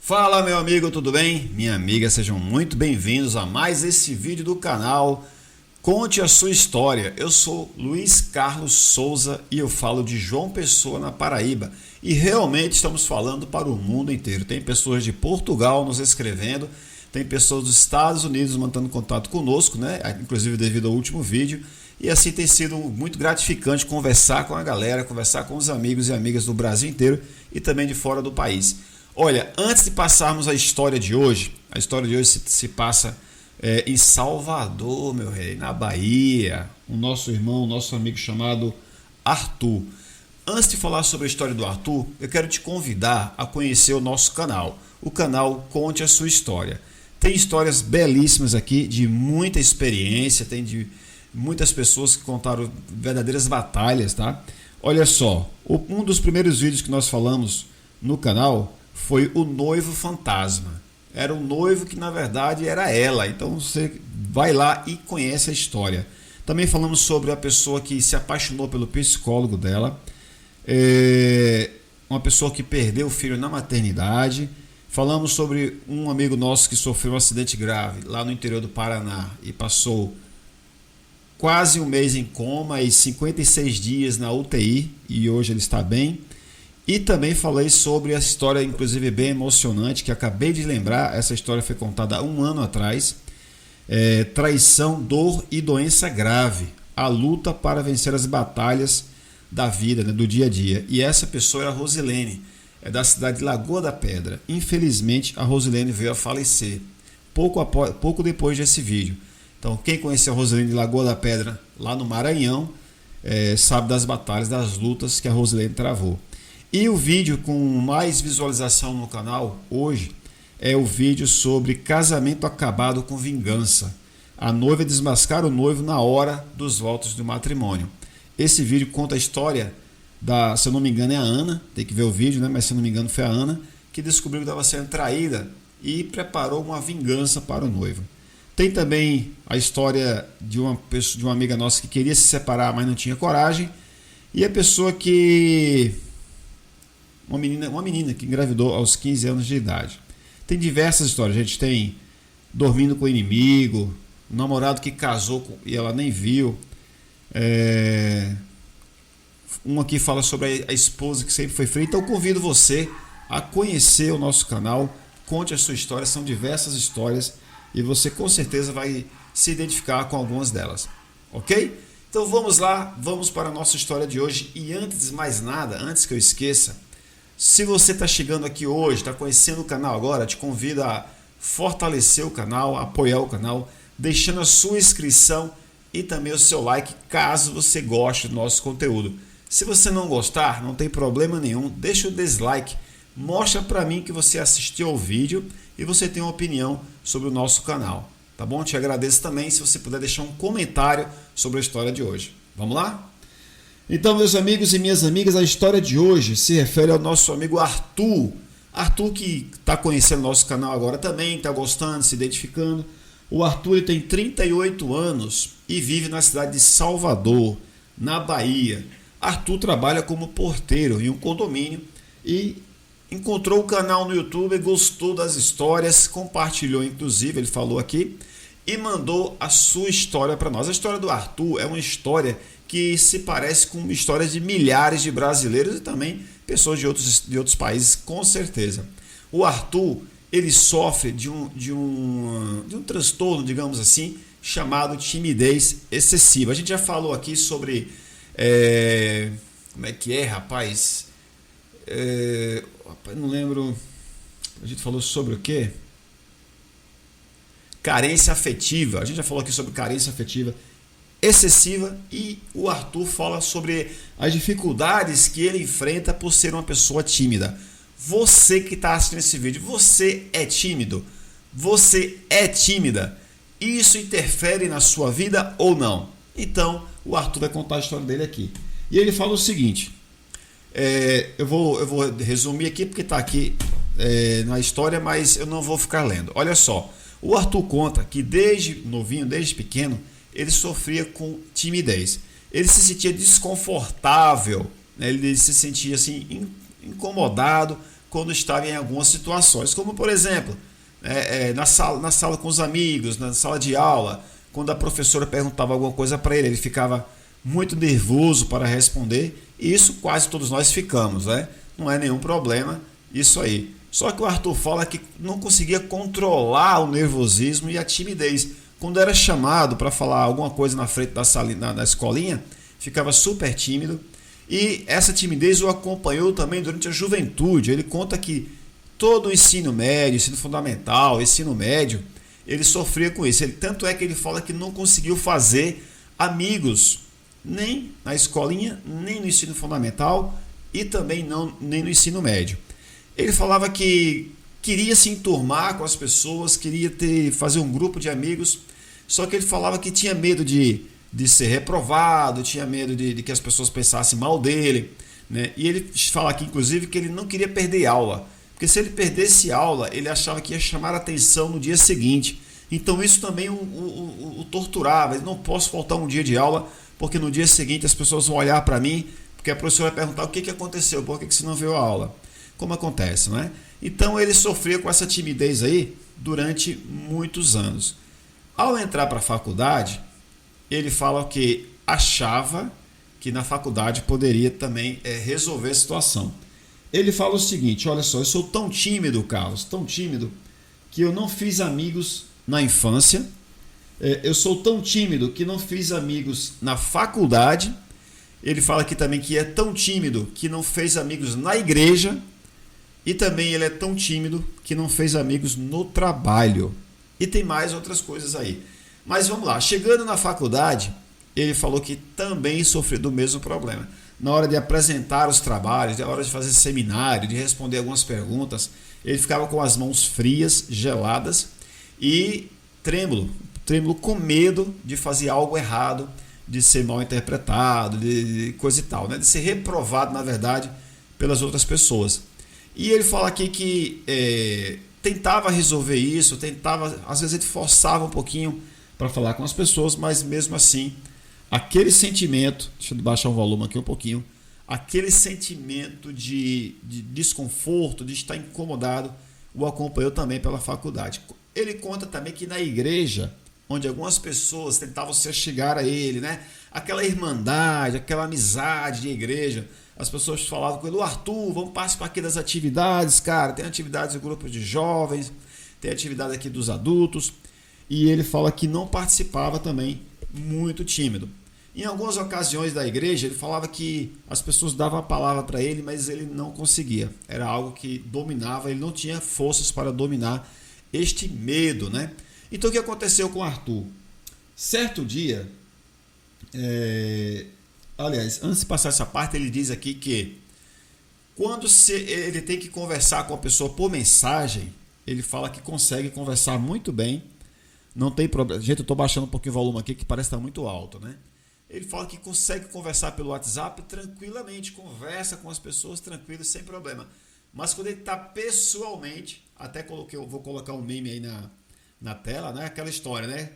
Fala meu amigo, tudo bem? Minha amiga, sejam muito bem-vindos a mais esse vídeo do canal Conte a Sua História. Eu sou Luiz Carlos Souza e eu falo de João Pessoa, na Paraíba. E realmente estamos falando para o mundo inteiro. Tem pessoas de Portugal nos escrevendo, tem pessoas dos Estados Unidos mantendo contato conosco, né? Inclusive devido ao último vídeo. E assim tem sido muito gratificante conversar com a galera, conversar com os amigos e amigas do Brasil inteiro e também de fora do país. Olha, antes de passarmos a história de hoje se passa em Salvador, meu rei, na Bahia. O nosso irmão, o nosso amigo chamado Arthur. Antes de falar sobre a história do Arthur, eu quero te convidar a conhecer o nosso canal. O canal Conte a Sua História. Tem histórias belíssimas aqui, de muita experiência, tem de muitas pessoas que contaram verdadeiras batalhas, tá? Olha só, um dos primeiros vídeos que nós falamos no canal foi o noivo fantasma. Era um noivo que na verdade era ela. Então você vai lá e conhece a história. Também falamos sobre a pessoa que se apaixonou pelo psicólogo dela. Uma pessoa que perdeu o filho na maternidade. Falamos sobre um amigo nosso que sofreu um acidente grave lá no interior do Paraná e passou quase um mês em coma e 56 dias na UTI e hoje ele está bem. E também falei sobre a história, inclusive bem emocionante, que acabei de lembrar. Essa história foi contada há um ano atrás. Traição, dor e doença grave. A luta para vencer as batalhas da vida, né, do dia a dia. E essa pessoa é a Rosilene, é da cidade de Lagoa da Pedra. Infelizmente, a Rosilene veio a falecer pouco depois desse vídeo. Então, quem conheceu a Rosilene de Lagoa da Pedra, lá no Maranhão, sabe das batalhas, das lutas que a Rosilene travou. E o vídeo com mais visualização no canal hoje é o vídeo sobre casamento acabado com vingança. A noiva desmascara o noivo na hora dos votos do matrimônio. Esse vídeo conta a história da, se eu não me engano é a Ana, tem que ver o vídeo, né? Mas se eu não me engano foi a Ana, que descobriu que estava sendo traída e preparou uma vingança para o noivo. Tem também a história de uma amiga nossa que queria se separar, mas não tinha coragem. E a pessoa que... Uma menina que engravidou aos 15 anos de idade. Tem diversas histórias. A gente tem dormindo com o inimigo, um namorado que casou e ela nem viu. Uma que fala sobre a esposa que sempre foi fria. Então convido você a conhecer o nosso canal. Conte a sua história. São diversas histórias e você com certeza vai se identificar com algumas delas. Ok? Então vamos lá, vamos para a nossa história de hoje. E antes de mais nada, antes que eu esqueça, se você está chegando aqui hoje, está conhecendo o canal agora, te convido a fortalecer o canal, apoiar o canal, deixando a sua inscrição e também o seu like, caso você goste do nosso conteúdo. Se você não gostar, não tem problema nenhum, deixa o dislike, mostra para mim que você assistiu ao vídeo e você tem uma opinião sobre o nosso canal, tá bom? Te agradeço também se você puder deixar um comentário sobre a história de hoje. Vamos lá? Então, meus amigos e minhas amigas, a história de hoje se refere ao nosso amigo Arthur. Arthur que está conhecendo o nosso canal agora também, está gostando, se identificando. O Arthur ele tem 38 anos e vive na cidade de Salvador, na Bahia. Arthur trabalha como porteiro em um condomínio e encontrou o canal no YouTube, gostou das histórias, compartilhou inclusive, ele falou aqui, e mandou a sua história para nós. A história do Arthur é uma história que se parece com histórias de milhares de brasileiros e também pessoas de outros países, com certeza. O Arthur, ele sofre de um transtorno, digamos assim, chamado timidez excessiva. A gente já falou aqui sobre... como é que é, rapaz? Não lembro... A gente falou sobre o quê? Carência afetiva. A gente já falou aqui sobre carência afetiva excessiva e o Arthur fala sobre as dificuldades que ele enfrenta por ser uma pessoa tímida. Você que está assistindo esse vídeo, você é tímido? Você é tímida? Isso interfere na sua vida ou não? Então, o Arthur vai contar a história dele aqui. E ele fala o seguinte, eu vou resumir aqui porque está aqui na história, mas eu não vou ficar lendo. Olha só, o Arthur conta que desde novinho, desde pequeno, ele sofria com timidez. Ele se sentia desconfortável, né? Ele se sentia assim incomodado quando estava em algumas situações, como por exemplo, na sala com os amigos, na sala de aula, quando a professora perguntava alguma coisa para ele, ele ficava muito nervoso para responder, e isso quase todos nós ficamos, né? Não é nenhum problema isso aí. Só que o Arthur fala que não conseguia controlar o nervosismo e a timidez. Quando era chamado para falar alguma coisa na frente da sala, na escolinha, ficava super tímido. E essa timidez o acompanhou também durante a juventude. Ele conta que todo o ensino médio, ensino fundamental, ensino médio, ele sofria com isso. Tanto é que ele fala que não conseguiu fazer amigos, nem na escolinha, nem no ensino fundamental e também nem no ensino médio. Ele falava que queria se enturmar com as pessoas, queria fazer um grupo de amigos, só que ele falava que tinha medo de ser reprovado, tinha medo de que as pessoas pensassem mal dele, né? E ele fala aqui, inclusive, que ele não queria perder aula, porque se ele perdesse aula, ele achava que ia chamar a atenção no dia seguinte. Então isso também o torturava. Ele: não posso faltar um dia de aula, porque no dia seguinte as pessoas vão olhar para mim, porque a professora vai perguntar o que aconteceu, por que você não veio a aula. Como acontece, não é? Então ele sofria com essa timidez aí durante muitos anos. Ao entrar para a faculdade, ele fala que achava que na faculdade poderia também resolver a situação. Ele fala o seguinte: olha só, eu sou tão tímido, Carlos, tão tímido, que eu não fiz amigos na infância, eu sou tão tímido que não fiz amigos na faculdade. Ele fala aqui também que é tão tímido que não fez amigos na igreja, e também ele é tão tímido que não fez amigos no trabalho. E tem mais outras coisas aí. Mas vamos lá, chegando na faculdade, ele falou que também sofreu do mesmo problema. Na hora de apresentar os trabalhos, na hora de fazer seminário, de responder algumas perguntas, ele ficava com as mãos frias, geladas e trêmulo com medo de fazer algo errado, de ser mal interpretado, de coisa e tal, né? De ser reprovado, na verdade, pelas outras pessoas. E ele fala aqui que tentava resolver isso, às vezes ele forçava um pouquinho para falar com as pessoas, mas mesmo assim, aquele sentimento, deixa eu baixar o volume aqui um pouquinho, aquele sentimento de desconforto, de estar incomodado, o acompanhou também pela faculdade. Ele conta também que na igreja, onde algumas pessoas tentavam se chegar a ele, né? Aquela irmandade, aquela amizade de igreja, as pessoas falavam com ele: Arthur, vamos participar aqui das atividades, cara, tem atividades do grupo de jovens, tem atividade aqui dos adultos. E ele fala que não participava também, muito tímido. Em algumas ocasiões da igreja, ele falava que as pessoas davam a palavra para ele, mas ele não conseguia. Era algo que dominava, ele não tinha forças para dominar este medo, né? Então o que aconteceu com Arthur? Certo dia, aliás, antes de passar essa parte, ele diz aqui que quando ele tem que conversar com a pessoa por mensagem, ele fala que consegue conversar muito bem, não tem problema. Gente, eu estou baixando um pouquinho o volume aqui, que parece estar muito alto, né? Ele fala que consegue conversar pelo WhatsApp tranquilamente, conversa com as pessoas tranquilo, sem problema. Mas quando ele está pessoalmente, até vou colocar um meme aí na tela, né? Aquela história, né?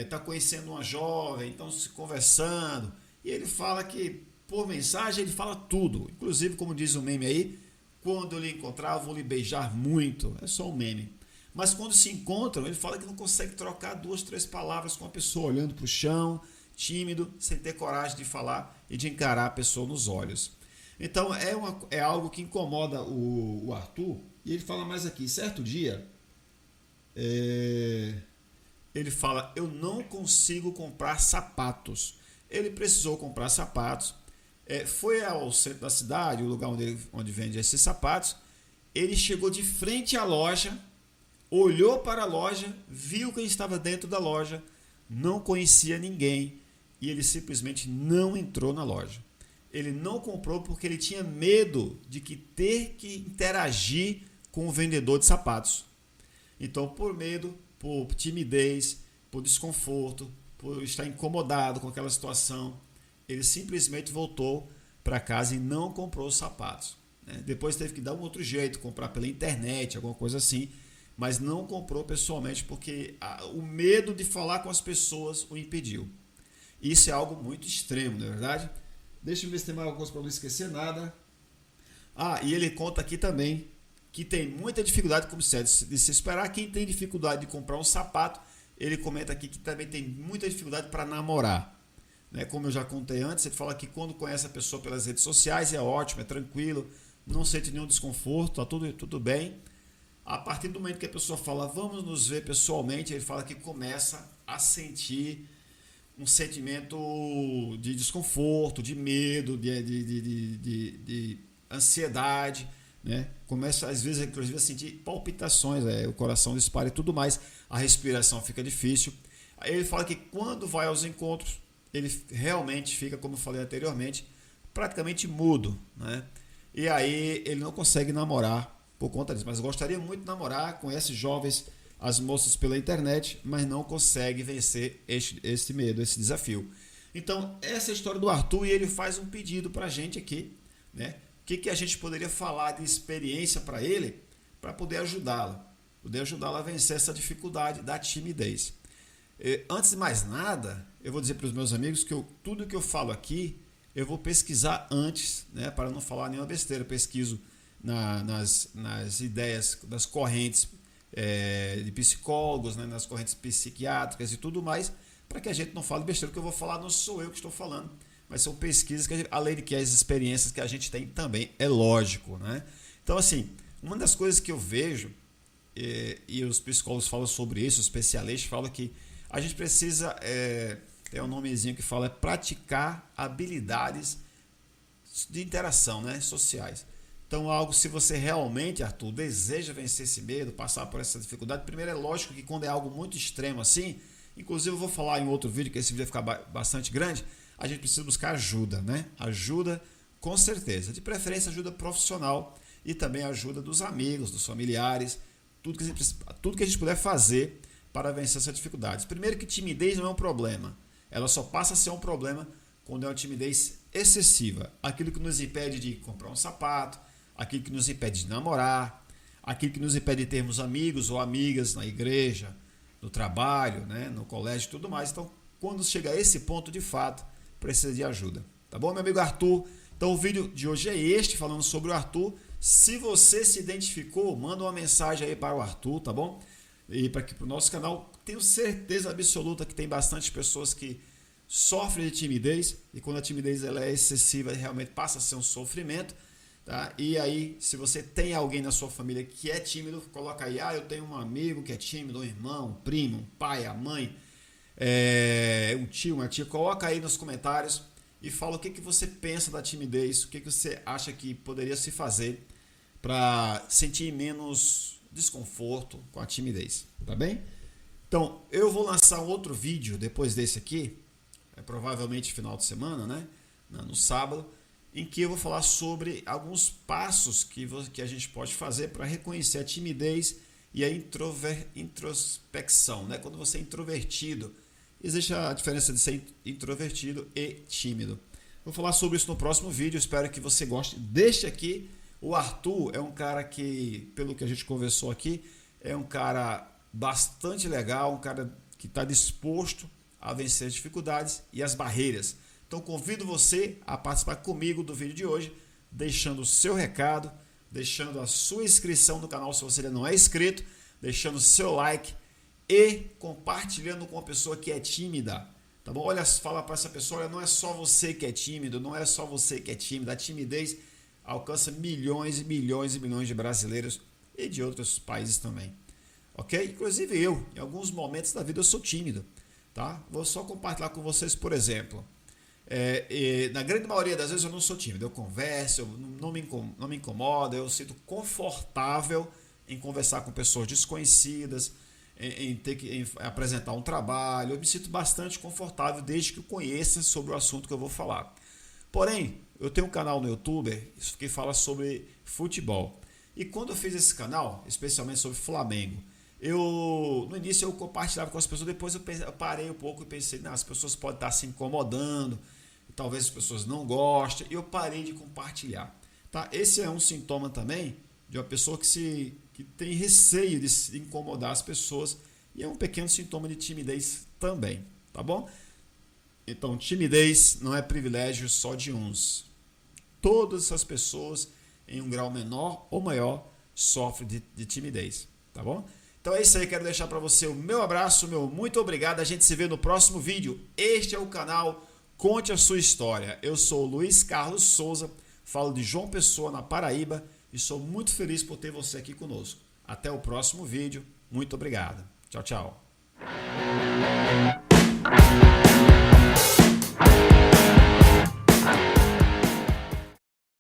Tá conhecendo uma jovem, estão se conversando, e ele fala que por mensagem ele fala tudo, inclusive, como diz o meme aí, quando eu lhe encontrar eu vou lhe beijar muito. É só um meme. Mas quando se encontram, ele fala que não consegue trocar 2, 3 palavras com a pessoa, olhando para o chão, tímido, sem ter coragem de falar e de encarar a pessoa nos olhos. Então é algo que incomoda o Arthur. E ele fala mais aqui: certo dia, ele fala: eu não consigo comprar sapatos. Ele precisou comprar sapatos, foi ao centro da cidade, o lugar onde vende esses sapatos. Ele chegou de frente à loja, olhou para a loja, viu quem estava dentro da loja, não conhecia ninguém e ele simplesmente não entrou na loja. Ele não comprou porque ele tinha medo de ter que interagir com o vendedor de sapatos. Então, por medo, por timidez, por desconforto, por estar incomodado com aquela situação, ele simplesmente voltou para casa e não comprou os sapatos. Depois teve que dar um outro jeito, comprar pela internet, alguma coisa assim, mas não comprou pessoalmente porque o medo de falar com as pessoas o impediu. Isso é algo muito extremo, não é verdade? Deixa eu ver se tem mais alguma coisa para não esquecer nada. E ele conta aqui também que tem muita dificuldade, como se esperar. Quem tem dificuldade de comprar um sapato, ele comenta aqui que também tem muita dificuldade para namorar. Né? Como eu já contei antes, ele fala que quando conhece a pessoa pelas redes sociais é ótimo, é tranquilo, não sente nenhum desconforto, tá tudo bem. A partir do momento que a pessoa fala, vamos nos ver pessoalmente, ele fala que começa a sentir um sentimento de desconforto, de medo, de ansiedade, né? Começa às vezes inclusive a sentir palpitações, o coração dispara e tudo mais, a respiração fica difícil. Aí ele fala que quando vai aos encontros, ele realmente fica, como eu falei anteriormente, praticamente mudo, né? E aí ele não consegue namorar por conta disso, mas gostaria muito de namorar, conhece jovens, as moças pela internet, mas não consegue vencer esse medo, esse desafio. Então, essa é a história do Arthur, e ele faz um pedido para a gente aqui, né? O que a gente poderia falar de experiência para ele, para poder ajudá-lo a vencer essa dificuldade da timidez. Antes de mais nada, eu vou dizer para os meus amigos que tudo que eu falo aqui, eu vou pesquisar antes, né, para não falar nenhuma besteira. Eu pesquiso nas ideias das correntes de psicólogos, né, nas correntes psiquiátricas e tudo mais, para que a gente não fale besteira. O que eu vou falar não sou eu que estou falando, mas são pesquisas que além de que as experiências que a gente tem também, é lógico, né? Então, assim, uma das coisas que eu vejo, e os psicólogos falam sobre isso, os especialistas falam que a gente precisa, tem um nomezinho que fala, praticar habilidades de interação, né, sociais. Então, se você realmente, Arthur, deseja vencer esse medo, passar por essa dificuldade, primeiro é lógico que quando é algo muito extremo assim, inclusive eu vou falar em outro vídeo, que esse vídeo vai ficar bastante grande, a gente precisa buscar ajuda, né? Ajuda, com certeza. De preferência, ajuda profissional e também ajuda dos amigos, dos familiares, tudo que a gente puder fazer para vencer essa dificuldade. Primeiro que timidez não é um problema. Ela só passa a ser um problema quando é uma timidez excessiva. Aquilo que nos impede de comprar um sapato, aquilo que nos impede de namorar, aquilo que nos impede de termos amigos ou amigas na igreja, no trabalho, né, no colégio e tudo mais. Então, quando chega a esse ponto, de fato, precisa de ajuda. Tá bom, meu amigo Arthur? Então, o vídeo de hoje é este, falando sobre o Arthur. Se você se identificou, manda uma mensagem aí para o Arthur, tá bom? E para o nosso canal, tenho certeza absoluta que tem bastante pessoas que sofrem de timidez, e quando a timidez ela é excessiva, realmente passa a ser um sofrimento. Tá? E aí, se você tem alguém na sua família que é tímido, coloca aí, eu tenho um amigo que é tímido, um irmão, um primo, um pai, a mãe, um tio, uma tia, coloca aí nos comentários e fala o que você pensa da timidez, o que você acha que poderia se fazer para sentir menos desconforto com a timidez, tá bem? Então, eu vou lançar um outro vídeo depois desse aqui, provavelmente final de semana, né? No sábado, em que eu vou falar sobre alguns passos que a gente pode fazer para reconhecer a timidez e a introspecção, né? Quando você é introvertido, existe a diferença de ser introvertido e tímido. Vou falar sobre isso no próximo vídeo, espero que você goste deste aqui. O Arthur é um cara que, pelo que a gente conversou aqui, é um cara bastante legal, um cara que está disposto a vencer as dificuldades e as barreiras. Então convido você a participar comigo do vídeo de hoje, deixando o seu recado, deixando a sua inscrição no canal se você ainda não é inscrito, deixando o seu like e compartilhando com uma pessoa que é tímida. Tá bom? Olha, fala para essa pessoa, olha, não é só você que é tímido, não é só você que é tímido. A timidez alcança milhões e milhões e milhões de brasileiros e de outros países também. Ok? Inclusive eu, em alguns momentos da vida eu sou tímido. Tá? Vou só compartilhar com vocês, por exemplo. Na grande maioria das vezes eu não sou tímido, eu converso, eu não me incomoda, eu sinto confortável em conversar com pessoas desconhecidas, em apresentar um trabalho, eu me sinto bastante confortável desde que eu conheça sobre o assunto que eu vou falar. Porém, eu tenho um canal no YouTube que fala sobre futebol, e quando eu fiz esse canal, especialmente sobre Flamengo, no início eu compartilhava com as pessoas, depois eu parei um pouco e pensei, as pessoas podem estar se incomodando, talvez as pessoas não gostem, e eu parei de compartilhar. Tá? Esse é um sintoma também de uma pessoa que tem receio de incomodar as pessoas, e é um pequeno sintoma de timidez também, tá bom? Então, timidez não é privilégio só de uns. Todas as pessoas, em um grau menor ou maior, sofre de timidez, tá bom? Então é isso aí, quero deixar para você o meu abraço, meu muito obrigado. A gente se vê no próximo vídeo. Este é o canal Conte a Sua História. Eu sou o Luiz Carlos Souza, falo de João Pessoa, na Paraíba, e sou muito feliz por ter você aqui conosco. Até o próximo vídeo. Muito obrigado. Tchau, tchau.